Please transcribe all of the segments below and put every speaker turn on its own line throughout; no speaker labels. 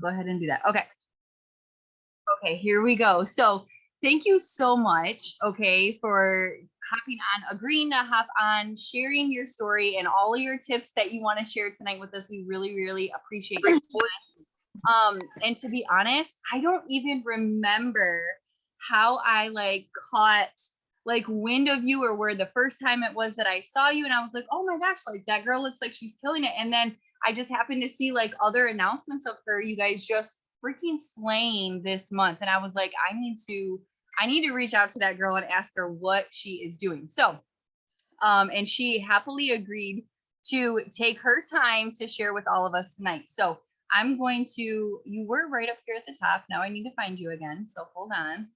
go ahead and do that. Okay. Okay, here we go. So thank you so much, okay, for hopping on, agreeing to hop on, sharing your story and all of your tips that you want to share tonight with us. We really, really appreciate it. And to be honest, I don't even remember how I like caught like wind of you, or where the first time it was that I saw you and I was like, oh my gosh, like that girl looks like she's killing it. And then I just happened to see like other announcements of her, you guys just freaking slaying this month. And I was like, I need to reach out to that girl and ask her what she is doing. So, and she happily agreed to take her time to share with all of us tonight. So I'm going to, you were right up here at the top. Now I need to find you again. So hold on.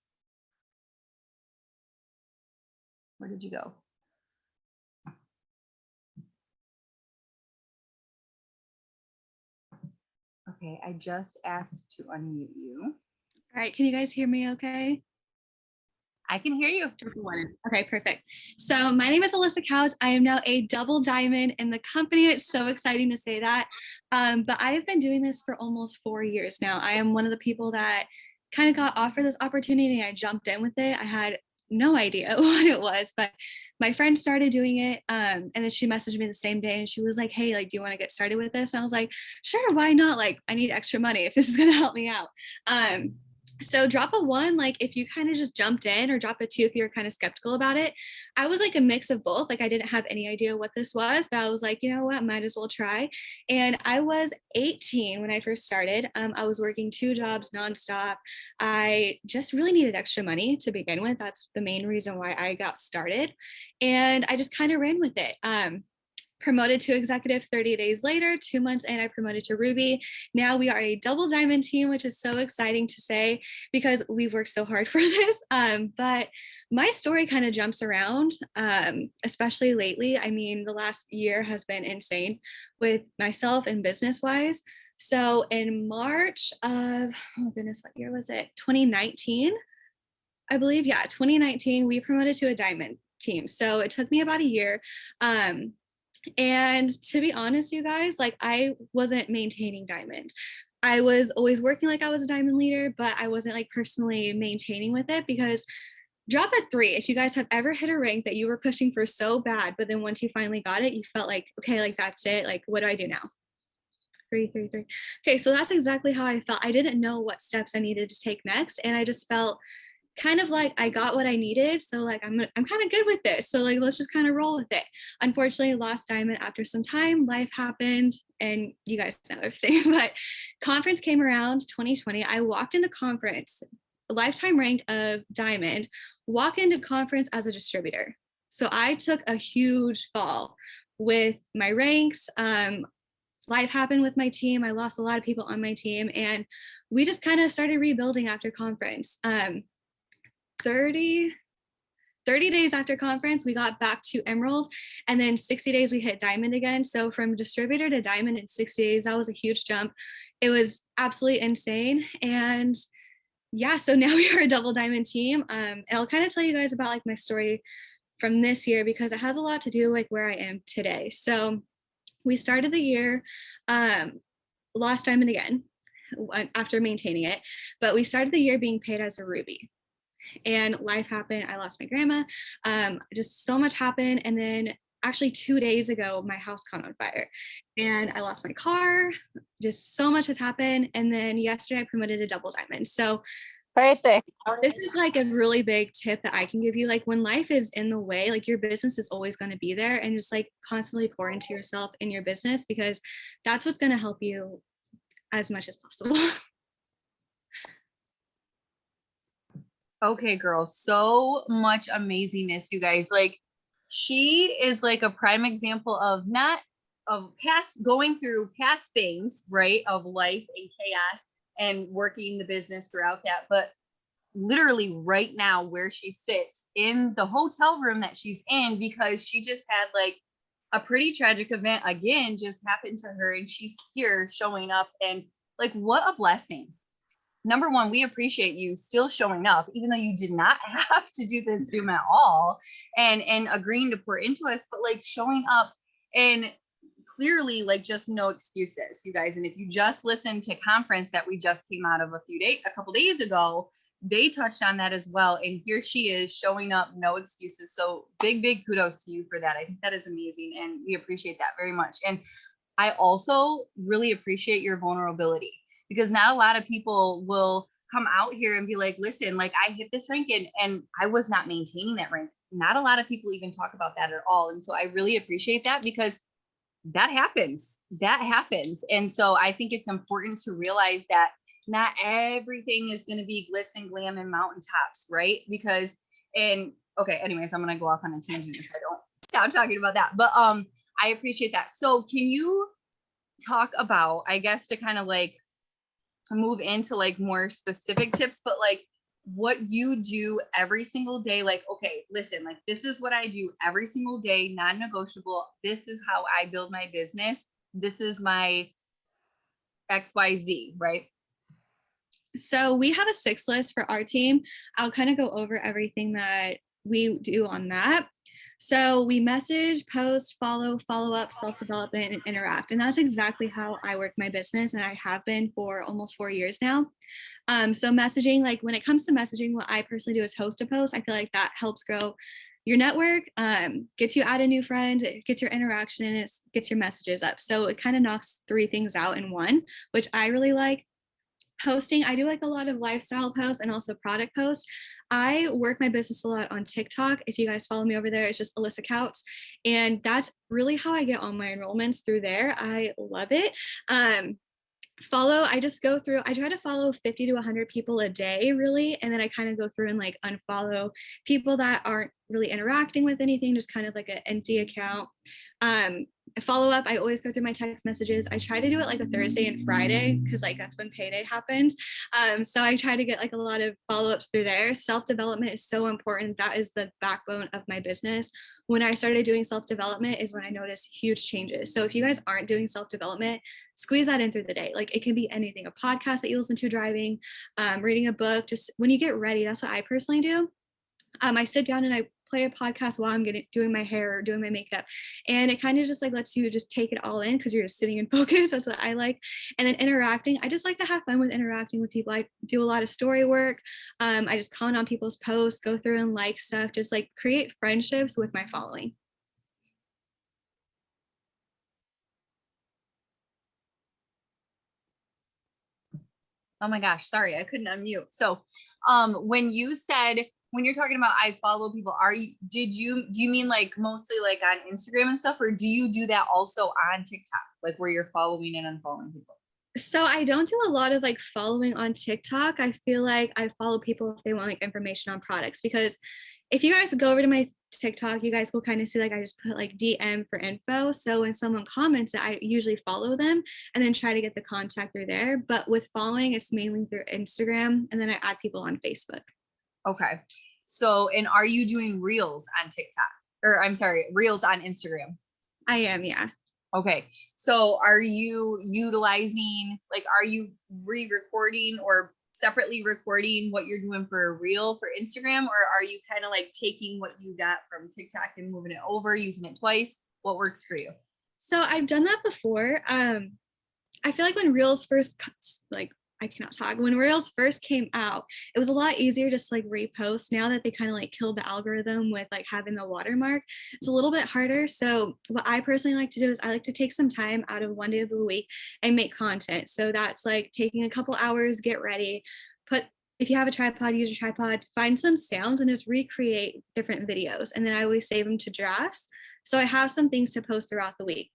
Where did you go? Okay, I just asked to unmute you.
All right, can you guys hear me okay?
I can hear you.
Okay, perfect. So my name is Alyssa Kautz. I am now a double diamond in the company. It's so exciting to say that. But I have been doing this for almost 4 years now. I am one of the people that kind of got offered this opportunity and I jumped in with it. I had no idea what it was, but my friend started doing it. And then she messaged me the same day and she was like, hey, like, do you want to get started with this? And I was like, sure, why not? Like, I need extra money if this is going to help me out. So drop a 1, like if you kind of just jumped in, or drop a 2 if you're kind of skeptical about it. I was like a mix of both. Like I didn't have any idea what this was, but I was like, you know what, might as well try. And I was 18 when I first started. I was working 2 jobs nonstop. I just really needed extra money to begin with. That's the main reason why I got started. And I just kind of ran with it. Promoted to executive 30 days later, 2 months in, I promoted to Ruby. Now we are a double diamond team, which is so exciting to say because we've worked so hard for this. But my story kind of jumps around, especially lately. I mean, the last year has been insane with myself and business wise. So in March of, oh goodness, what year was it? 2019, I believe. Yeah, 2019, we promoted to a diamond team. So it took me about a year. And to be honest, you guys, like I wasn't maintaining diamond. I was always working like I was a diamond leader, but I wasn't like personally maintaining with it because drop a 3. If you guys have ever hit a rank that you were pushing for so bad, but then once you finally got it, you felt like, okay, like that's it. Like, what do I do now? 3, 3, 3. Okay, so that's exactly how I felt. I didn't know what steps I needed to take next. And I just felt kind of like I got what I needed. So like, I'm kind of good with this. So like, let's just kind of roll with it. Unfortunately, lost diamond after some time, life happened and you guys know everything, but conference came around 2020. I walked into conference, lifetime ranked of diamond, walk into conference as a distributor. So I took a huge fall with my ranks. Life happened with my team. I lost a lot of people on my team and we just kind of started rebuilding after conference. 30 days after conference, we got back to Emerald, and then 60 days we hit diamond again. So from distributor to diamond in 60 days, that was a huge jump. It was absolutely insane. And yeah, so now we are a double diamond team. And I'll kind of tell you guys about like my story from this year because it has a lot to do with where I am today. So we started the year, lost diamond again after maintaining it, but we started the year being paid as a ruby. And life happened. I lost my grandma. Just so much happened. And then actually 2 days ago, my house caught on fire and I lost my car. Just so much has happened. And then yesterday I promoted to double diamond. So
right there.
This is like a really big tip that I can give you. Like when life is in the way, like your business is always going to be there, and just like constantly pour into yourself in your business because that's what's going to help you as much as possible.
Okay, girl, so much amazingness, you guys. Like, she is like a prime example of not of past going through past things, right? Of life and chaos and working the business throughout that, but literally right now where she sits in the hotel room that she's in because she just had like a pretty tragic event again just happened to her and she's here showing up. And like, what a blessing. Number one, we appreciate you still showing up, even though you did not have to do this Zoom at all, and agreeing to pour into us, but like showing up and clearly like just no excuses, you guys. And if you just listened to conference that we just came out of a couple days ago, they touched on that as well. And here she is showing up, no excuses. So big kudos to you for that. I think that is amazing. And we appreciate that very much. And I also really appreciate your vulnerability, because not a lot of people will come out here and be like, listen, like I hit this rank and I was not maintaining that rank. Not a lot of people even talk about that at all. And so I really appreciate that, because that happens. That happens. And so I think it's important to realize that not everything is going to be glitz and glam and mountaintops, right? Because, and okay, anyways, I'm going to go off on a tangent if I don't stop talking about that. But I appreciate that. So can you talk about, I guess, to kind of like move into like more specific tips, but like what you do every single day? Like, okay, listen, like this is what I do every single day, non-negotiable. This is how I build my business. This is my XYZ, right?
So we have a 6 list for our team. I'll kind of go over everything that we do on that. So we message, post, follow up, self-development, and interact. And that's exactly how I work my business. And I have been for almost 4 years now. So messaging, like when it comes to messaging, what I personally do is host a post. I feel like that helps grow your network, gets you added new friends, it gets your interaction, and it gets your messages up. So it kind of knocks 3 things out in one, which I really like. Posting, I do like a lot of lifestyle posts and also product posts. I work my business a lot on TikTok. If you guys follow me over there, it's just Alyssa Kautz. And that's really how I get all my enrollments, through there. I love it. Follow, I just go through, I try to follow 50 to 100 people a day, really. And then I kind of go through and like unfollow people that aren't really interacting with anything, just kind of like an empty account. Follow up, I always go through my text messages. I try to do it like a Thursday and Friday, because like that's when payday happens. So I try to get like a lot of follow-ups through there. Self-development is so important. That is the backbone of my business. When I started doing self-development is when I noticed huge changes. So if you guys aren't doing self-development, squeeze that in through the day. Like it can be anything, a podcast that you listen to driving, reading a book, just when you get ready. That's what I personally do. I sit down and I play a podcast while I'm doing my hair or doing my makeup. And it kind of just like lets you just take it all in, because you're just sitting and focus. That's what I like. And then interacting, I just like to have fun with interacting with people. I do a lot of story work. I just comment on people's posts, go through and like stuff, just like create friendships with my following.
Oh my gosh, sorry, I couldn't unmute. So when you said, when you're talking about I follow people, do you mean like mostly like on Instagram and stuff, or do you do that also on TikTok, like where you're following and unfollowing people?
So I don't do a lot of like following on TikTok. I feel like I follow people if they want like information on products, because if you guys go over to my TikTok, you guys will kind of see like I just put like DM for info. So when someone comments, I usually follow them and then try to get the contact through there. But with following, it's mainly through Instagram, and then I add people on Facebook.
Okay. So, and are you doing reels on TikTok, or I'm sorry, reels on Instagram?
I am, yeah.
Okay. So are you utilizing, like, are you re-recording or separately recording what you're doing for a reel for Instagram, or are you kind of like taking what you got from TikTok and moving it over, using it twice? What works for you?
So I've done that before. I feel like when Reels first, like, I cannot talk. When Reels first came out, it was a lot easier just to like repost. Now that they kind of like killed the algorithm with like having the watermark, it's a little bit harder. So what I personally like to do is I like to take some time out of one day of the week and make content. So that's like taking a couple hours, get ready, if you have a tripod, use a tripod, find some sounds and just recreate different videos. And then I always save them to drafts. So I have some things to post throughout the week,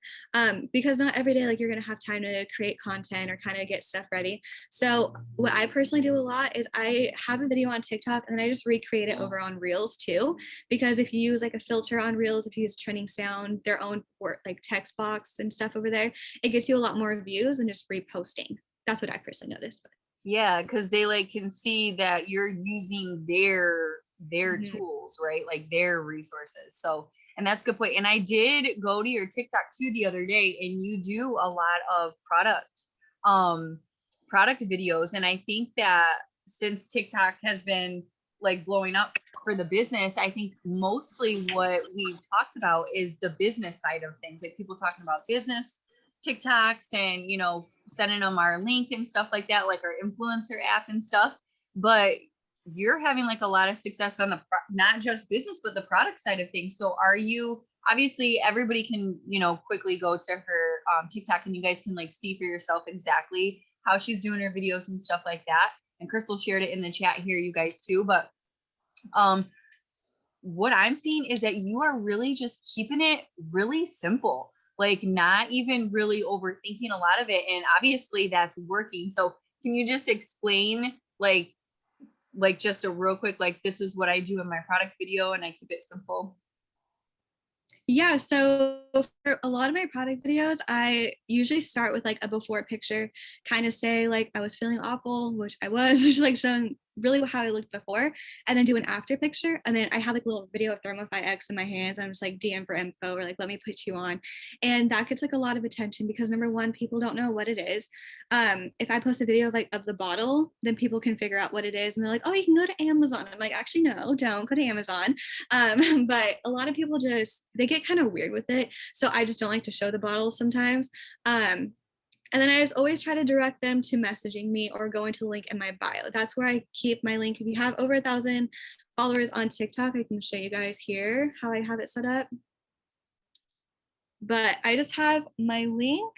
because not every day, like you're going to have time to create content or kind of get stuff ready. So what I personally do a lot is I have a video on TikTok and then I just recreate it over on Reels too. Because if you use like a filter on Reels, if you use trending sound, their own like text box and stuff over there, it gets you a lot more views than just reposting. That's what I personally noticed.
Yeah, because they like can see that you're using their tools, right? Like their resources. So, and that's a good point. And I did go to your TikTok too the other day, and you do a lot of product videos. And I think that since TikTok has been like blowing up for the business, I think mostly what we've talked about is the business side of things, like people talking about business TikToks and, you know, sending them our link and stuff like that, like our influencer app and stuff. But you're having like a lot of success on the not just business, but the product side of things. So are you, obviously everybody can, you know, quickly go to her TikTok and you guys can like see for yourself exactly how she's doing her videos and stuff like that. And Crystal shared it in the chat here, you guys too. But what I'm seeing is that you are really just keeping it really simple, like not even really overthinking a lot of it. And obviously that's working. So can you just explain like just a real quick, like this is what I do in my product video and I keep it simple?
Yeah, so for a lot of my product videos, I usually start with like a before picture, kind of say like I was feeling awful, which I was, just like showing really how I looked before, and then do an after picture. And then I have like a little video of Thermify X in my hands. I'm just like DM for info or like, let me put you on. And that gets like a lot of attention because number one, people don't know what it is. If I post a video of like of the bottle, then people can figure out what it is. And they're like, oh, you can go to Amazon. I'm like, actually, no, don't go to Amazon. But a lot of people just, they get kind of weird with it. So I just don't like to show the bottles sometimes. And then I just always try to direct them to messaging me or going to the link in my bio. That's where I keep my link. If you have over 1,000 followers on TikTok, I can show you guys here how I have it set up. But I just have my link.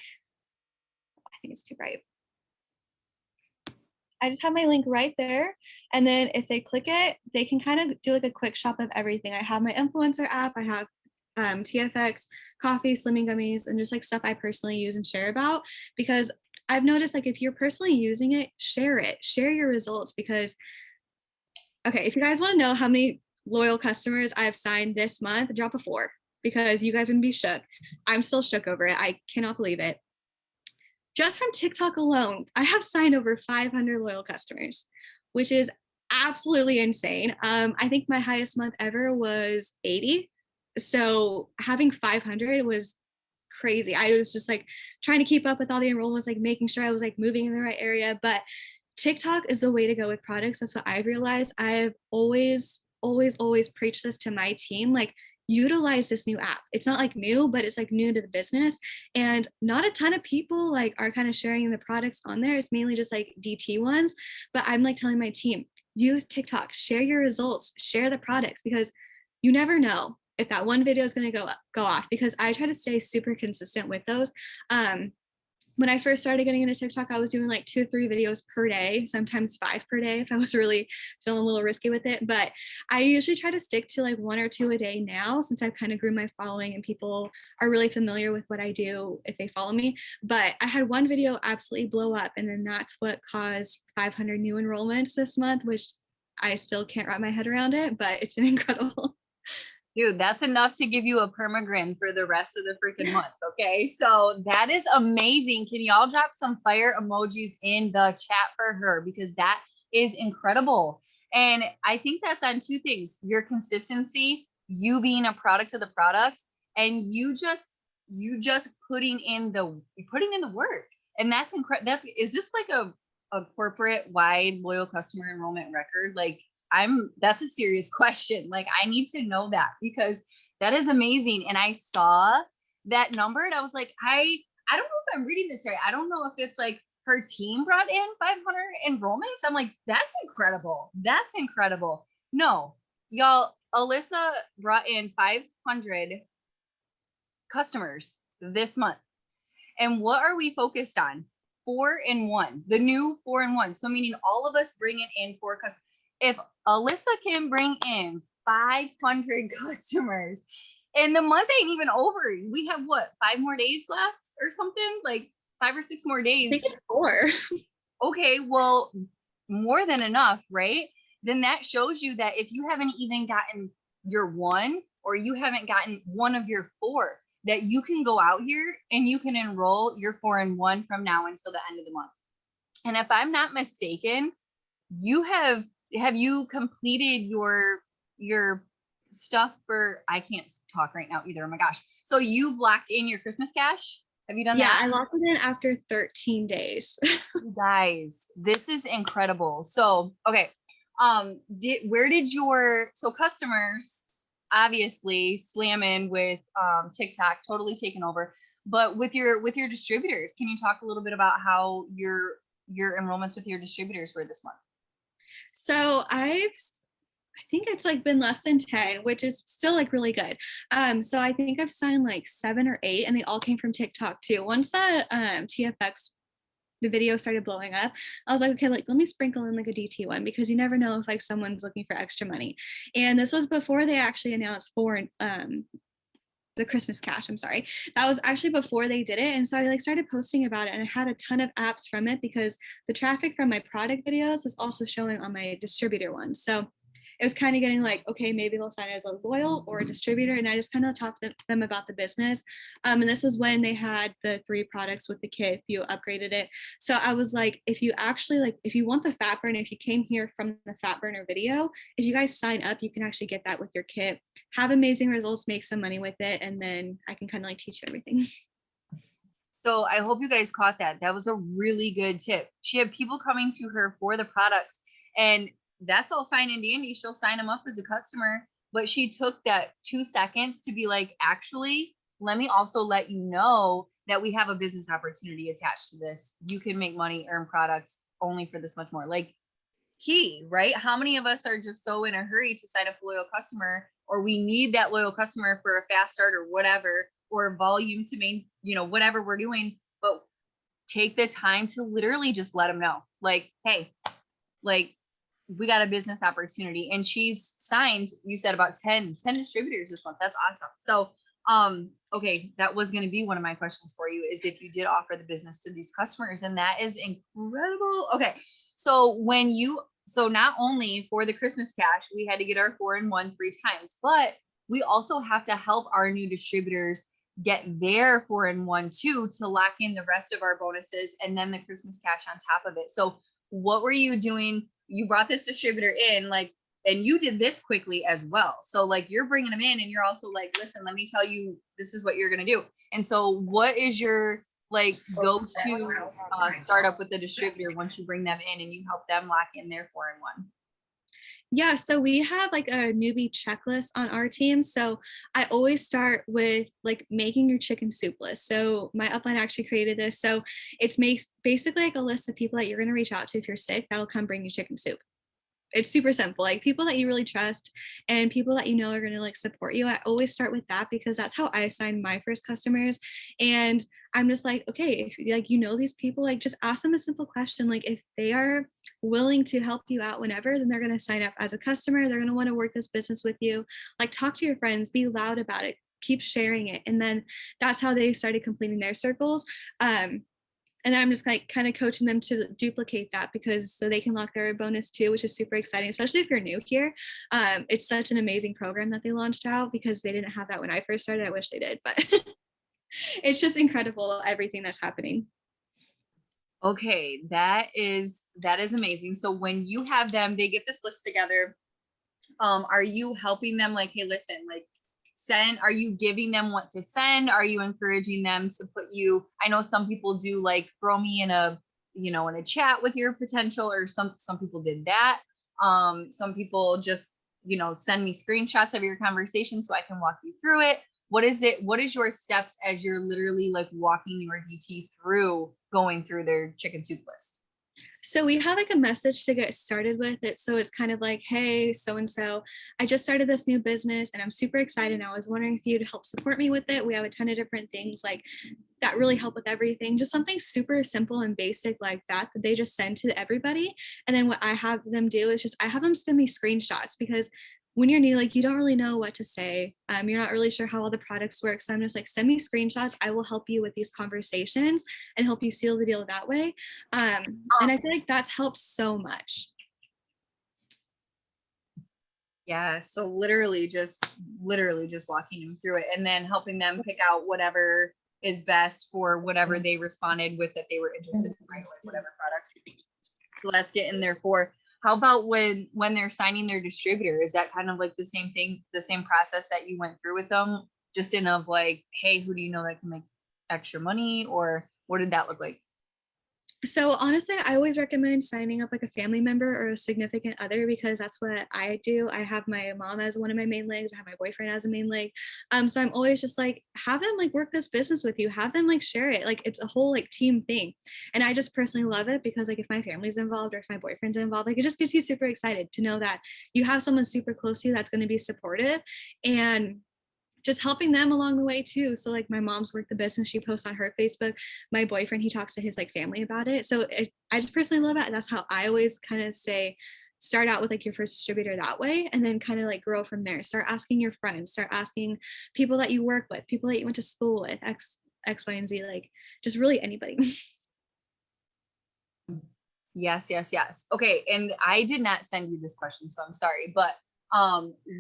I think it's too bright. I just have my link right there. And then if they click it, they can kind of do like a quick shop of everything. I have my influencer app. I have TFX, coffee, slimming gummies, and just like stuff I personally use and share about, because I've noticed like if you're personally using it, share your results. Because okay, if you guys want to know how many loyal customers I've signed this month, drop a 4 because you guys are gonna be shook. I'm still shook over it. I cannot believe it. Just from TikTok alone, I have signed over 500 loyal customers, which is absolutely insane. I think my highest month ever was 80. So having 500 was crazy. I was just like trying to keep up with all the enrollments, like making sure I was like moving in the right area. But TikTok is the way to go with products. That's what I've realized. I've always preached this to my team. Like, utilize this new app. It's not like new, but it's like new to the business. And not a ton of people like are kind of sharing the products on there. It's mainly just like DT ones. But I'm like telling my team, use TikTok, share your results, share the products, because you never know if that one video is going to go off, because I try to stay super consistent with those. When I first started getting into TikTok, I was doing like 2 or 3 videos per day, sometimes 5 per day if I was really feeling a little risky with it. But I usually try to stick to like 1 or 2 a day now, since I've kind of grew my following and people are really familiar with what I do if they follow me. But I had one video absolutely blow up, and then that's what caused 500 new enrollments this month, which I still can't wrap my head around it, but it's been incredible.
Dude, that's enough to give you a permagrin for the rest of the freaking month. Okay. So that is amazing. Can y'all drop some fire emojis in the chat for her? Because that is incredible. And I think that's on 2 things: your consistency, you being a product of the product, and you just putting in the work. And that's incredible. Is this like a corporate wide loyal customer enrollment record? Like, that's a serious question. Like, I need to know that, because that is amazing. And I saw that number and I was like, I don't know if I'm reading this right. I don't know if it's like her team brought in 500 enrollments. I'm like, that's incredible. That's incredible. No, y'all, Alyssa brought in 500 customers this month. And what are we focused on? 4-in-1, the new 4-in-1. So meaning all of us bringing in 4 customers. If Alyssa can bring in 500 customers and the month ain't even over, we have what, 5 more days left or something, like 5 or 6 more days.
I think it's 4.
Okay, well, more than enough, right? Then that shows you that if you haven't even gotten your 1, or you haven't gotten one of your 4, that you can go out here and you can enroll your 4-in-1 from now until the end of the month. And if I'm not mistaken, you have you completed your stuff for, I can't talk right now either. Oh my gosh. So you've locked in your Christmas cash? Have you done that?
Yeah, I locked it in after 13 days.
You guys, this is incredible. So, okay, Where did your, so customers obviously slamming with TikTok, totally taken over, but with your distributors, can you talk a little bit about how your enrollments with your distributors were this month?
So I think it's like been less than 10, which is still like really good. So I think I've signed like 7 or 8, and they all came from TikTok too. Once that TFX the video started blowing up, I was like, okay, like let me sprinkle in like a DT one, because you never know if like someone's looking for extra money. And this was before they actually announced for the Christmas cash. I'm sorry. That was actually before they did it. And so I like started posting about it, and I had a ton of apps from it because the traffic from my product videos was also showing on my distributor ones. So it was kind of getting like, okay, maybe they'll sign as a loyal or a distributor. And I just kind of talked to them about the business. And this was when they had the 3 products with the kit, if you upgraded it. So I was like, if you actually like, if you want the fat burner, if you came here from the fat burner video, if you guys sign up, you can actually get that with your kit, have amazing results, make some money with it. And then I can kind of like teach you everything.
So I hope you guys caught that. That was a really good tip. She had people coming to her for the products, and that's all fine and dandy. She'll sign them up as a customer, but she took that 2 seconds to be like, actually, let me also let you know that we have a business opportunity attached to this. You can make money, earn products only for this much more. Like, key, right? How many of us are just so in a hurry to sign up a loyal customer, or we need that loyal customer for a fast start or whatever, or volume to main, whatever we're doing, but take the time to literally just let them know, like, hey, like, we got a business opportunity. And she's signed, you said about 10 distributors this month. That's awesome. So okay, that was going to be one of my questions for you, is if you did offer the business to these customers, and that is incredible. Okay, so so not only for the Christmas cash, we had to get our 4-in-1 3 times, but we also have to help our new distributors get their 4-in-1 too, to lock in the rest of our bonuses and then the Christmas cash on top of it. So what were you doing? You brought this distributor in, like, and you did this quickly as well. So like, you're bringing them in, and you're also like, listen, let me tell you, this is what you're going to do. And so what is your like go-to startup with the distributor once you bring them in and you help them lock in their 4-in-1?
Yeah, so we have like a newbie checklist on our team. So I always start with like making your chicken soup list. So my upline actually created this. So it's makes basically like a list of people that you're going to reach out to if you're sick, that'll come bring you chicken soup. It's super simple, like people that you really trust and people that you know are going to like support you. I always start with that because that's how I sign my first customers. And I'm just like, okay, if like these people, like just ask them a simple question. Like if they are willing to help you out whenever, then they're going to sign up as a customer. They're going to want to work this business with you. Like talk to your friends, be loud about it, keep sharing it. And then that's how they started completing their circles. And I'm just like kind of coaching them to duplicate that, because so they can lock their bonus too, which is super exciting, especially if you're new here. It's such an amazing program that they launched out, because they didn't have that when I first started. I wish they did, but it's just incredible everything that's happening.
Okay, that is amazing. So when you have them, they get this list together. Are you helping them like, hey, listen, like, are you giving them what to send? Are you encouraging them to put you, I know some people do like throw me in a, in a chat with your potential, or some people did that. Some people just, send me screenshots of your conversation so I can walk you through it. What is your steps as you're literally like walking your DT through going through their chicken soup list?
So we have like a message to get started with it. So it's kind of like, hey, so-and-so, I just started this new business and I'm super excited. And I was wondering if you'd help support me with it. We have a ton of different things like that really help with everything. Just something super simple and basic like that they just send to everybody. And then what I have them do is just, I have them send me screenshots, because when you're new, like you don't really know what to say. You're not really sure how all the products work. So I'm just like, send me screenshots. I will help you with these conversations and help you seal the deal that way. And I feel like that's helped so much.
Yeah. So literally just walking them through it, and then helping them pick out whatever is best for whatever they responded with that they were interested in, right? Like whatever product. So let's get in there for. How about when they're signing their distributor? Is that kind of like the same thing, the same process that you went through with them? Just in of like, hey, who do you know that can make extra money, or what did that look like?
So honestly, I always recommend signing up like a family member or a significant other because that's what I do. I have my mom as one of my main legs. I have my boyfriend as a main leg. So I'm always just like, have them like work this business with you. Have them like share it. Like it's a whole like team thing. And I just personally love it because like if my family's involved or if my boyfriend's involved, like it just gets you super excited to know that you have someone super close to you that's going to be supportive and just helping them along the way too. So like my mom's worked the business, she posts on her Facebook. My boyfriend, he talks to his like family about it. So I just personally love it. And that's how I always kind of say, start out with like your first distributor that way, and then kind of like grow from there. Start asking your friends, start asking people that you work with, people that you went to school with, X, Y, and Z, like just really anybody.
Yes, yes, yes. Okay, and I did not send you this question, so I'm sorry, but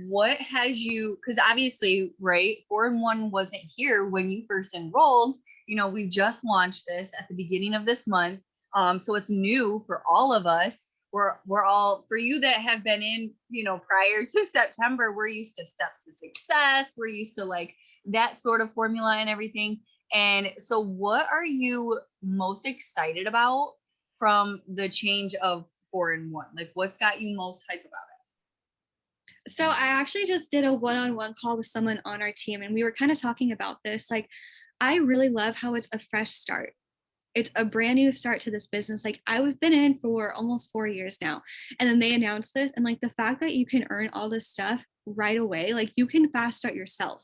what has you, because obviously, right, 4-in-1 wasn't here when you first enrolled. You know, we just launched this at the beginning of this month. So it's new for all of us. We're all, for you that have been in, you know, prior to September, we're used to steps to success. We're used to like that sort of formula and everything. And so what are you most excited about from the change of 4-in-1? Like what's got you most hype about
So I actually just did a one-on-one call with someone on our team, and we were kind of talking about this. Like, I really love how it's a fresh start. It's a brand new start to this business. Like I've been in for almost 4 years now, and then they announced this, and like the fact that you can earn all this stuff right away, like you can fast start yourself,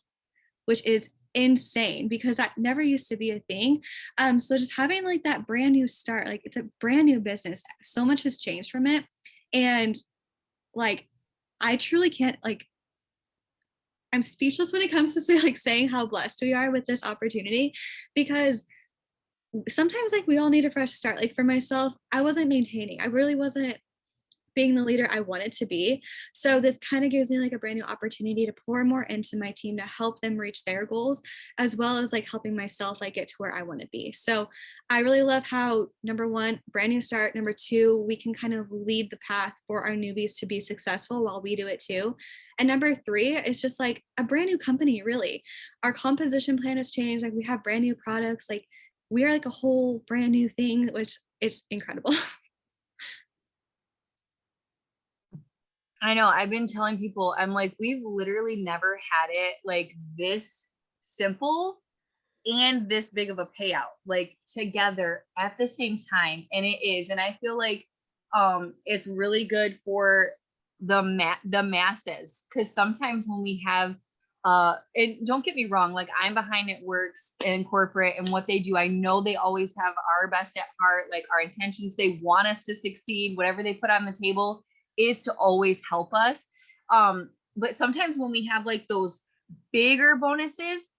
which is insane because that never used to be a thing. So just having like that brand new start, like it's a brand new business. So much has changed from it, and like I truly can't like I'm speechless when it comes to say, like saying how blessed we are with this opportunity because sometimes like we all need a fresh start. Like for myself, I wasn't maintaining. I really wasn't being the leader I wanted to be. So this kind of gives me like a brand new opportunity to pour more into my team to help them reach their goals, as well as like helping myself like get to where I want to be. So I really love how number one, brand new start. Number two, we can kind of lead the path for our newbies to be successful while we do it too. And number three, it's just like a brand new company, really. Our composition plan has changed. Like we have brand new products. Like we are like a whole brand new thing, which is incredible.
I know I've been telling people, I'm like, we've literally never had it like this simple and this big of a payout, like together at the same time. And it is. And I feel like it's really good for the masses. Cause sometimes when we have and don't get me wrong, like I'm behind It Works in corporate and what they do, I know they always have our best at heart, like our intentions, they want us to succeed, whatever they put on the table is to always help us. But sometimes when we have like those bigger bonuses,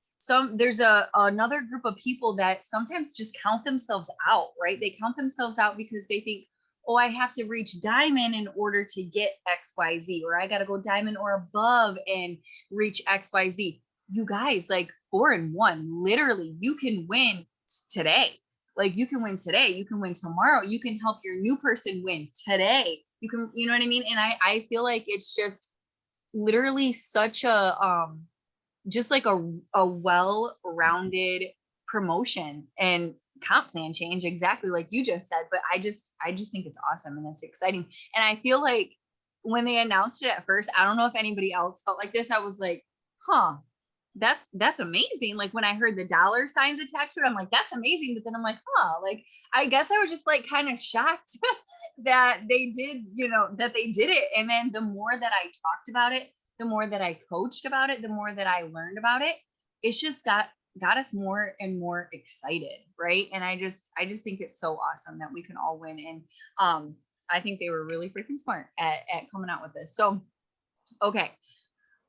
there's another group of people that sometimes just count themselves out, right? They count themselves out because they think, oh, I have to reach diamond in order to get XYZ, or I got to go diamond or above and reach XYZ. You guys, like 4-in-1, literally, you can win today. Like you can win today, you can win tomorrow, you can help your new person win today. You can, you know what I mean? And I feel like it's just literally such a just like a well-rounded promotion and comp plan change, exactly like you just said. But I just think it's awesome and it's exciting. And I feel like when they announced it at first, I don't know if anybody else felt like this. I was like, huh, that's amazing. Like when I heard the dollar signs attached to it, I'm like, that's amazing. But then I'm like, huh, like I guess I was just like kind of shocked that they did, you know, that they did it. And then the more that I talked about it, the more that I coached about it, the more that I learned about it, it's just got us more and more excited, right? And I just think it's so awesome that we can all win. And I think they were really freaking smart at coming out with this. So okay,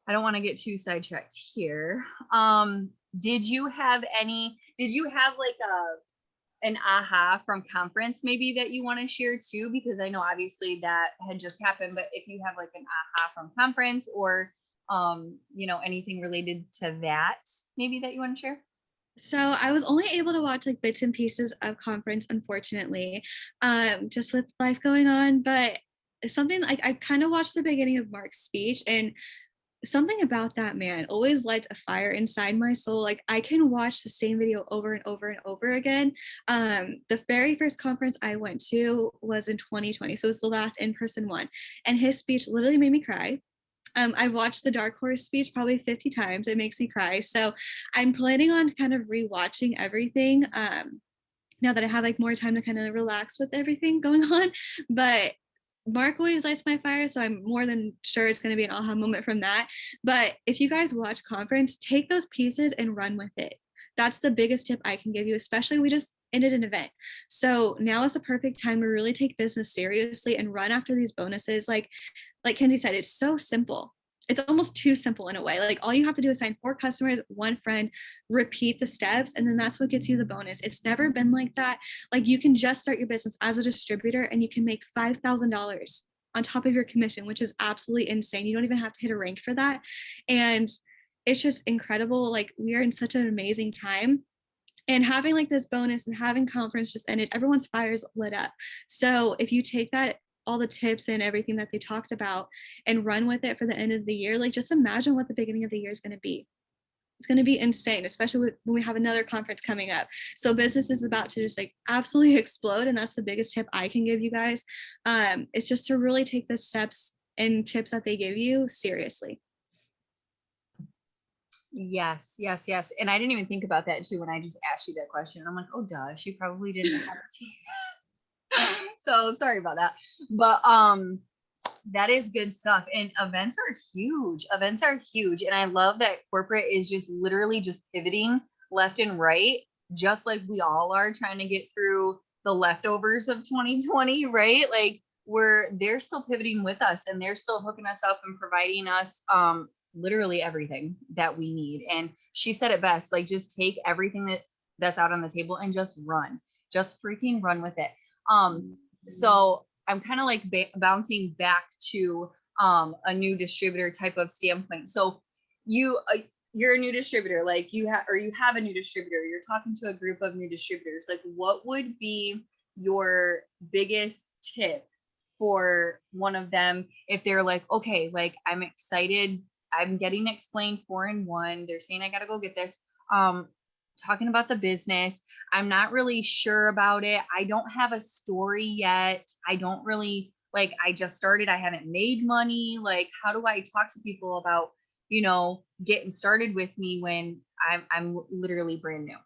I don't want to get too sidetracked here. Did you have like an aha from conference maybe that you want to share too? Because I know obviously that had just happened, but if you have like an aha from conference or you know, anything related to that maybe that you want to share?
So I was only able to watch like bits and pieces of conference, unfortunately, just with life going on. But something like I kind of watched the beginning of Mark's speech, and something about that man always lights a fire inside my soul. Like I can watch the same video over and over and over again. The very first conference I went to was in 2020. So it was the last in-person one. And his speech literally made me cry. I've watched the Dark Horse speech probably 50 times. It makes me cry. So I'm planning on kind of rewatching everything now that I have like more time to kind of relax with everything going on. But Mark always lights my fire, so I'm more than sure it's going to be an aha moment from that. But if you guys watch conference, take those pieces and run with it. That's the biggest tip I can give you, especially we just ended an event. So now is the perfect time to really take business seriously and run after these bonuses. Like Kenzie said, it's so simple. It's almost too simple in a way. Like all you have to do is sign 4 customers, 1 friend, repeat the steps, and then that's what gets you the bonus. It's never been like that. Like you can just start your business as a distributor and you can make $5,000 on top of your commission, which is absolutely insane. You don't even have to hit a rank for that. And it's just incredible. Like we are in such an amazing time. And having like this bonus and having conference just ended, everyone's fires lit up. So if you take that, all the tips and everything that they talked about and run with it for the end of the year, like just imagine what the beginning of the year is going to be. It's going to be insane, especially when we have another conference coming up. So business is about to just like absolutely explode. And that's the biggest tip I can give you guys. It's just to really take the steps and tips that they give you seriously.
Yes, yes, yes. And I didn't even think about that too when I just asked you that question. I'm like, oh, duh, she probably didn't have it. So sorry about that. But that is good stuff. And events are huge. Events are huge. And I love that corporate is just literally just pivoting left and right, just like we all are trying to get through the leftovers of 2020, right? Like they're still pivoting with us and they're still hooking us up and providing us literally everything that we need. And she said it best, like just take everything that's out on the table and just run. Just freaking run with it. So I'm kind of like bouncing back to a new distributor type of standpoint. So you're a new distributor, like you have a new distributor, you're talking to a group of new distributors. Like what would be your biggest tip for one of them if they're like, okay, like I'm excited, I'm getting explained 4 in 1, they're saying I got to go get this, talking about the business, I'm not really sure about it, I don't have a story yet, I don't really, like I just started, I haven't made money, like how do I talk to people about, getting started with me when I'm literally brand new?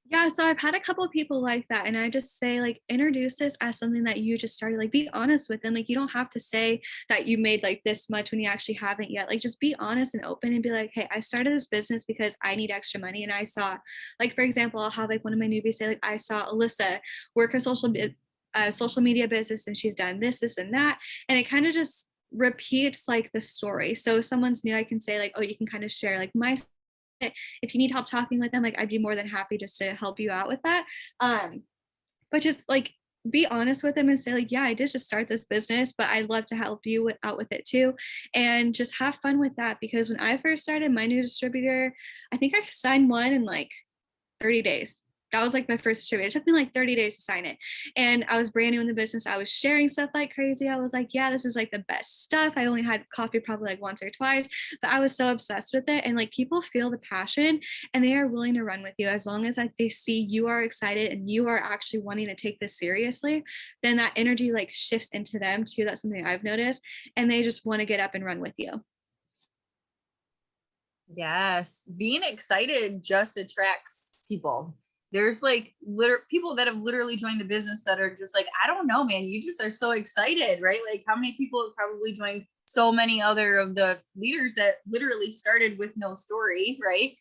Yeah, so I've had a couple of people like that, and I just say like introduce this as something that you just started. Like be honest with them. Like you don't have to say that you made like this much when you actually haven't yet. Like just be honest and open and be like, hey, I started this business because I need extra money, and I saw, like for example, I'll have like one of my newbies say like I saw Alyssa work a social media business, and she's done this, and that, and it kind of just repeats like the story. So if someone's new, I can say like, oh, you can kind of share like my, if you need help talking with them, like I'd be more than happy just to help you out with that. But just like be honest with them and say like, yeah, I did just start this business, but I'd love to help you out with it too. And just have fun with that. Because when I first started my new distributor, I think I signed one in like 30 days. That was like my first distributor. It took me like 30 days to sign it. And I was brand new in the business. I was sharing stuff like crazy. I was like, yeah, this is like the best stuff. I only had coffee probably like once or twice, but I was so obsessed with it. And like people feel the passion and they are willing to run with you as long as like they see you are excited and you are actually wanting to take this seriously, then that energy like shifts into them too. That's something I've noticed. And they just want to get up and run with you.
Yes, being excited just attracts people. There's like people that have literally joined the business that are just like, I don't know, man, you just are so excited, right? Like how many people have probably joined so many other of the leaders that literally started with no story, right?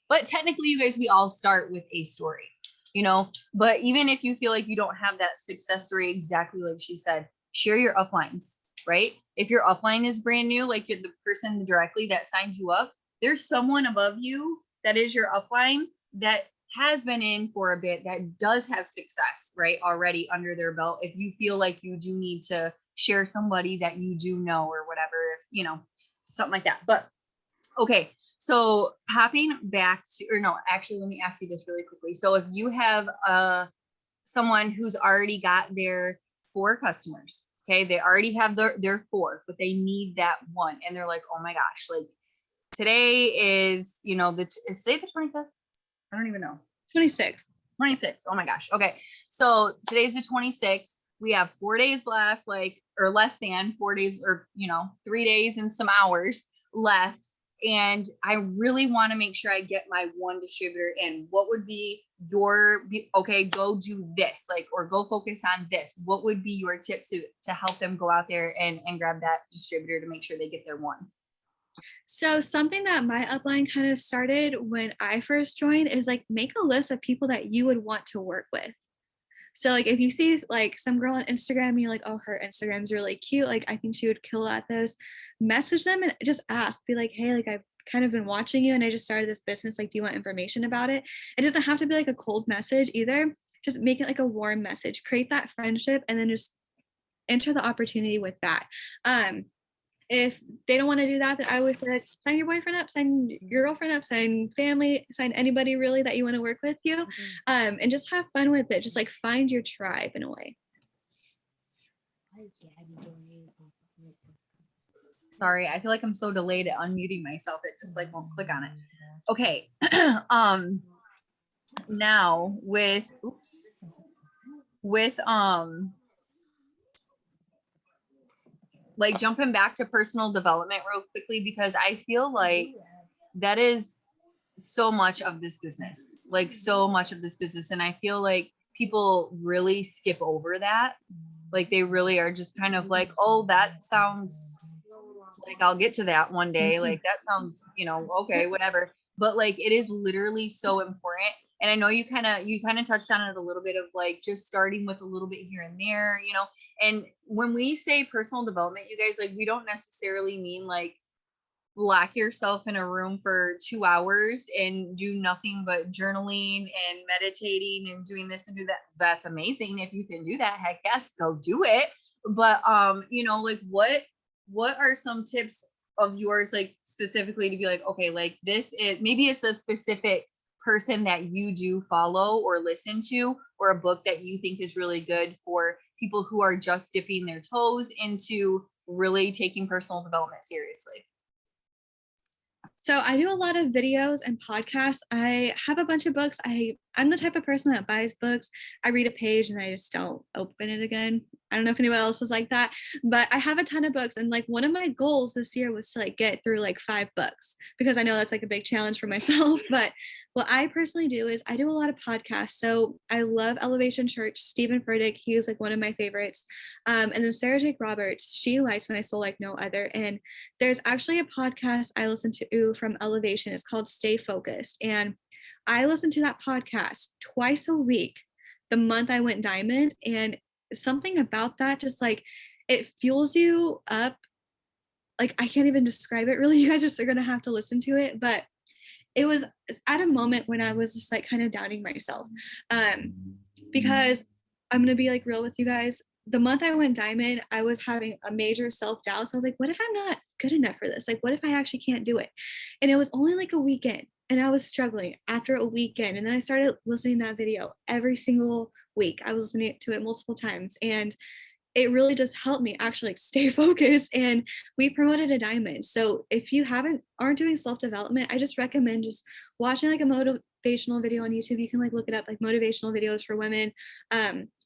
But technically you guys, we all start with a story, but even if you feel like you don't have that success story, exactly like she said, share your uplines, right? If your upline is brand new, like you're the person directly that signed you up, there's someone above you that is your upline that has been in for a bit that does have success, right, already under their belt. If you feel like you do need to share somebody that you do know or whatever, something like that. But okay, so hopping back to, or no, actually, let me ask you this really quickly. So if you have someone who's already got their 4 customers, Okay. They already have their fourth, but they need that one. And they're like, oh my gosh, like today is, you know, is today the 25th? I don't even know.
26th.
26. Oh my gosh. Okay. So today's the 26th. We have 4 days left, like, or less than 4 days, or, you know, 3 days and some hours left. And I really want to make sure I get my one distributor in. What would be okay, go do this, like, or go focus on this. What would be your tip to help them go out there and grab that distributor to make sure they get their one?
So something that my upline kind of started when I first joined is like make a list of people that you would want to work with. So like if you see like some girl on Instagram and you're like, oh, her Instagram's really cute, like I think she would kill at this, message them and just ask, be like, hey, like I've kind of been watching you and I just started this business. Like, do you want information about it? It doesn't have to be like a cold message either. Just make it like a warm message, create that friendship, and then just enter the opportunity with that. If they don't want to do that, then I would say like, sign your boyfriend up, sign your girlfriend up, sign family, sign anybody really that you want to work with you, and just have fun with it. Just like find your tribe in a way.
Sorry, I feel like I'm so delayed at unmuting myself. It just like won't click on it. Okay. Now with like jumping back to personal development real quickly, because I feel like that is so much of this business, like so much of this business. And I feel like people really skip over that. Like they really are just kind of like, oh, that sounds like I'll get to that one day. Like that sounds, you know, okay, whatever. But like it is literally so important. And I know you kind of touched on it a little bit of like just starting with a little bit here and there, you know. And when we say personal development, you guys, like we don't necessarily mean like lock yourself in a room for 2 hours and do nothing but journaling and meditating and doing this and do that. That's amazing. If you can do that, heck yes, go do it. But you know, like what are some tips of yours, like specifically to be like, okay, like this is maybe it's a specific person that you do follow or listen to, or a book that you think is really good for people who are just dipping their toes into really taking personal development seriously?
So I do a lot of videos and podcasts. I have a bunch of books. I'm the type of person that buys books. I read a page and I just don't open it again. I don't know if anyone else is like that, but I have a ton of books. And like one of my goals this year was to like get through like 5 books, because I know that's like a big challenge for myself. But what I personally do is I do a lot of podcasts. So I love Elevation Church, Stephen Furtick. He is like one of my favorites. And then Sarah Jake Roberts, she lights my soul like no other. And there's actually a podcast I listen to from Elevation. It's called Stay Focused. And I listen to that podcast twice a week the month I went diamond. And something about that, just like it fuels you up. Like I can't even describe it really. You guys are going to have to listen to it. But it was at a moment when I was just like kind of doubting myself. Because I'm going to be like real with you guys. The month I went diamond, I was having a major self-doubt. So I was like, what if I'm not good enough for this? Like, what if I actually can't do it? And it was only like a weekend and I was struggling after a weekend. And then I started listening to that video every single week. I was listening to it multiple times, and it really just helped me actually like stay focused, and we promoted a diamond. So if you aren't doing self-development, I just recommend just watching like a motivational video on YouTube. You can like look it up, like motivational videos for women,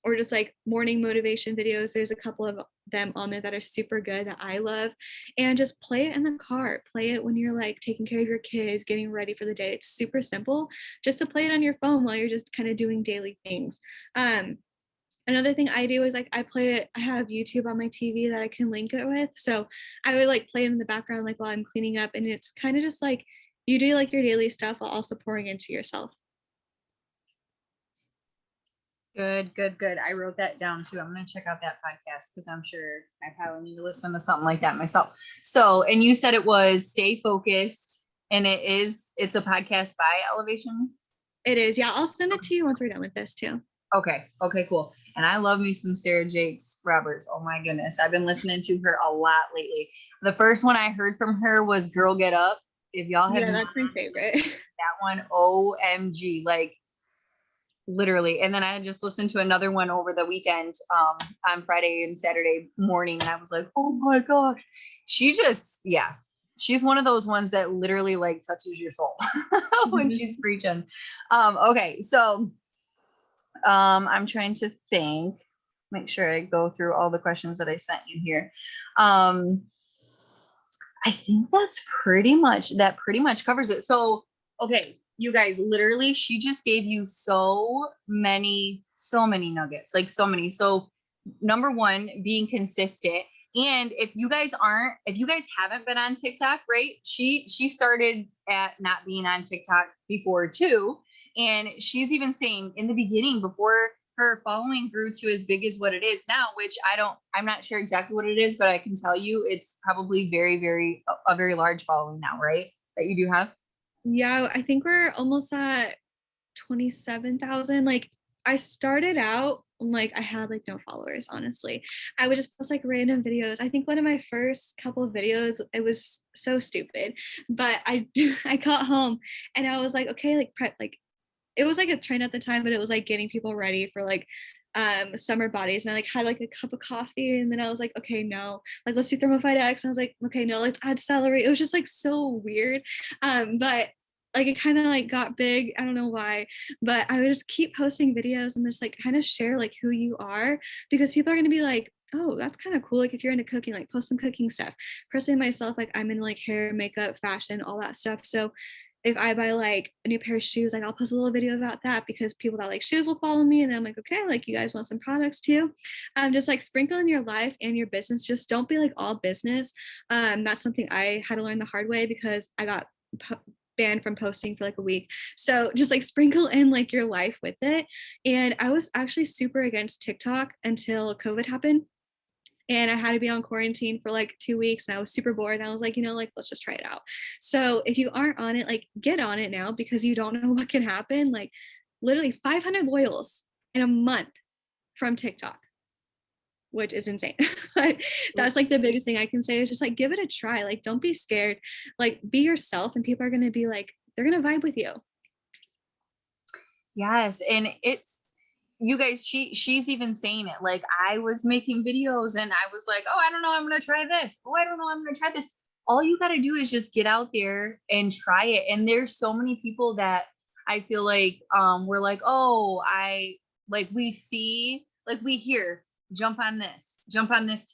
or just like morning motivation videos. There's a couple of them on there that are super good that I love. And just play it in the car, play it when you're like taking care of your kids, getting ready for the day. It's super simple just to play it on your phone while you're just kind of doing daily things. Another thing I do is like I have YouTube on my TV that I can link it with. So I would like play it in the background like while I'm cleaning up, and it's kind of just like you do like your daily stuff while also pouring into yourself.
Good, good, good. I wrote that down too. I'm going to check out that podcast because I'm sure I probably need to listen to something like that myself. So, and you said it was Stay Focused, and it's a podcast by Elevation.
It is. Yeah. I'll send it to you once we're done with this too.
Okay. Okay, cool. And I love me some Sarah Jakes Roberts. Oh my goodness. I've been listening to her a lot lately. The first one I heard from her was Girl Get Up. If y'all have
that's my favorite.
that one, OMG, like literally. And then I just listened to another one over the weekend, on Friday and Saturday morning. And I was like, oh my gosh, she just, yeah, she's one of those ones that literally like touches your soul when she's preaching. Okay. So, I'm trying to think, make sure I go through all the questions that I sent you here. I think that's pretty much covers it. So, okay, you guys, literally, she just gave you so many nuggets, like so many. So, number one, being consistent. And if you guys haven't been on TikTok, right? She started at not being on TikTok before too. And she's even saying in the beginning, before her following grew to as big as what it is now, which I'm not sure exactly what it is, but I can tell you it's probably a very large following now, right? That you do have.
Yeah, I think we're almost at 27,000. Like I started out like I had like no followers, honestly. I would just post like random videos. I think one of my first couple of videos, it was so stupid, but I got home and I was like, okay, like prep, like it was like a trend at the time, but it was like getting people ready for like summer bodies. And I like had like a cup of coffee and then I was like, okay, no, like let's do thermophyte X. And I was like, okay, no, let's add celery. It was just like so weird. But like it kind of like got big. I don't know why, but I would just keep posting videos and just like kind of share like who you are, because people are gonna be like, oh, that's kind of cool. Like if you're into cooking, like post some cooking stuff. Personally myself, like I'm in like hair, makeup, fashion, all that stuff. So if I buy like a new pair of shoes, like I'll post a little video about that because people that like shoes will follow me. And then I'm like, okay, like you guys want some products too. Just like sprinkle in your life and your business. Just don't be like all business. That's something I had to learn the hard way because I got banned from posting for like a week. So just like sprinkle in like your life with it. And I was actually super against TikTok until COVID happened. And I had to be on quarantine for like 2 weeks and I was super bored. And I was like, like, let's just try it out. So if you aren't on it, like get on it now because you don't know what can happen. Like literally 500 loyals in a month from TikTok, which is insane. But that's like the biggest thing I can say is just like, give it a try. Like, don't be scared, like be yourself and people are going to be like, they're going to vibe with you.
Yes. And it's, you guys, she's even saying it, like I was making videos and I was like, oh, I don't know, I'm gonna try this. Oh, I don't know, I'm gonna try this. All you got to do is just get out there and try it. And there's so many people that I feel like we're like, oh, we hear, jump on this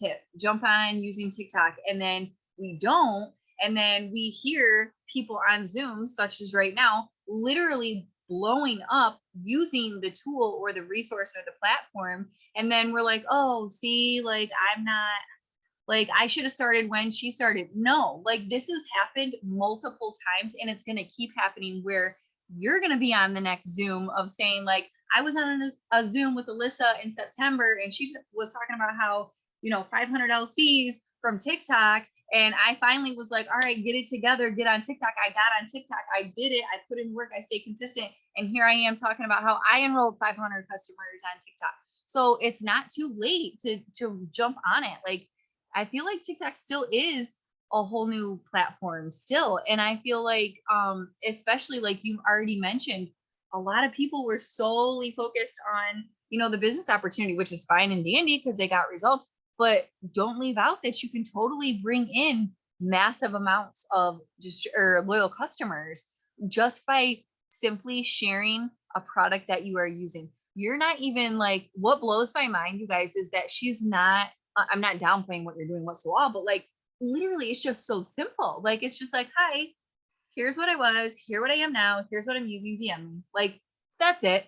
tip, jump on using TikTok, and then we don't. And then we hear people on Zoom, such as right now, literally blowing up using the tool or the resource or the platform. And then we're like, oh, see, like I'm not, like I should have started when she started. No, like this has happened multiple times and it's going to keep happening where you're going to be on the next Zoom of saying like, I was on a Zoom with Alyssa in September and she was talking about how, 500 LCs from TikTok. And I finally was like, all right, get it together, get on TikTok. I got on TikTok. I did it. I put in work. I stay consistent. And here I am talking about how I enrolled 500 customers on TikTok. So it's not too late to jump on it. Like, I feel like TikTok still is a whole new platform still. And I feel like, especially like you already mentioned, a lot of people were solely focused on, the business opportunity, which is fine and dandy because they got results. But don't leave out that you can totally bring in massive amounts of just or loyal customers just by simply sharing a product that you are using. You're not even like, what blows my mind, you guys, is that I'm not downplaying what you're doing whatsoever, but like literally it's just so simple. Like it's just like, hi, here's what I was, here what I am now, here's what I'm using, DM me. Like that's it.